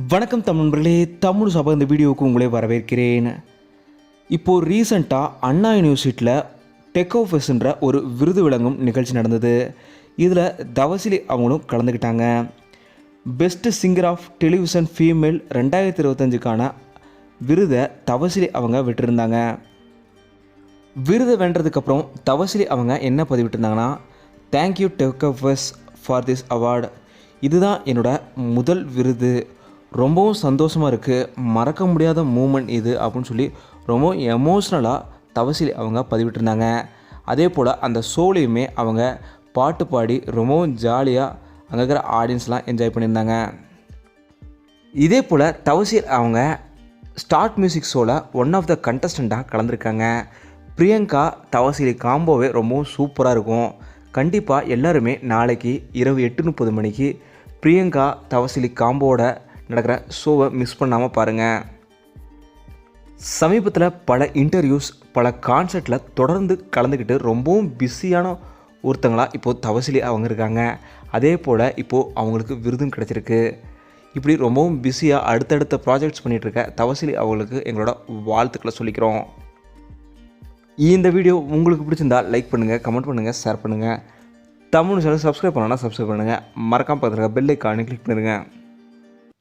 வணக்கம் தமிழ் நண்பர்களே, தமிழ் சபை இந்த வீடியோவுக்கு உங்களே வரவேற்கிறேன். இப்போது ரீசெண்டாக அண்ணா யூனிவர்சிட்டியில் டெக்கோஃபெஸ்ன்ற ஒரு விருது வழங்கும் நிகழ்ச்சி நடந்தது. இதில் தவசிலி அவங்களும் கலந்துக்கிட்டாங்க. Best singer of television female 2025க்கான விருதை தவசிலி அவங்க விட்டுருந்தாங்க. விருதை வென்றதுக்கப்புறம் தவசிலி அவங்க என்ன பதிவிட்டிருந்தாங்கன்னா, தேங்க்யூ டெக்கோஃபெஸ் ஃபார் திஸ் அவார்டு. இதுதான் என்னோட முதல் விருது, ரொம்பவும் சந்தோஷமாக இருக்குது, மறக்க முடியாத மூமெண்ட் இது அப்படின்னு சொல்லி ரொம்ப எமோஷ்னலாக தவசிலி அவங்க பதிவிட்டிருந்தாங்க. அதே போல் அந்த ஷோலையுமே அவங்க பாட்டு பாடி ரொம்பவும் ஜாலியாக அங்கே இருக்கிற ஆடியன்ஸ்லாம் என்ஜாய் பண்ணியிருந்தாங்க. இதே போல் தவசிலி அவங்க ஸ்டார்ட் மியூசிக் ஷோவில் ஒன் ஆஃப் த கண்டஸ்டண்ட்டாக கலந்துருக்காங்க. பிரியங்கா தவசிலி காம்போவே ரொம்பவும் சூப்பராக இருக்கும். கண்டிப்பாக எல்லாருமே நாளைக்கு இரவு 8:30 மணிக்கு பிரியங்கா தவசிலி காம்போட நடக்கிற ஷோவை மிஸ் பண்ணாமல் பாருங்கள். சமீபத்தில் பல இன்டர்வியூஸ், பல கான்சர்ட்டில் தொடர்ந்து கலந்துக்கிட்டு ரொம்பவும் பிஸியான ஒருத்தங்களாக இப்போது தவசிலி அவங்க இருக்காங்க. அதே போல் இப்போது அவங்களுக்கு விருதும் கிடச்சிருக்கு. இப்படி ரொம்பவும் பிஸியாக அடுத்தடுத்த ப்ராஜெக்ட்ஸ் பண்ணிகிட்ருக்க தவசிலி அவங்களுக்கு எங்களோட வாழ்த்துக்களை சொல்லிக்கிறோம். இந்த வீடியோ உங்களுக்கு பிடிச்சிருந்தால் லைக் பண்ணுங்கள், கமெண்ட் பண்ணுங்கள், ஷேர் பண்ணுங்கள். தமிழ் சேனல் சப்ஸ்கிரைப் பண்ணணும்னா சப்ஸ்கிரைப் பண்ணுங்கள். மறக்காமல் பார்த்துருக்க பெல் ஐக்கானை கிளிக் பண்ணுங்கள்.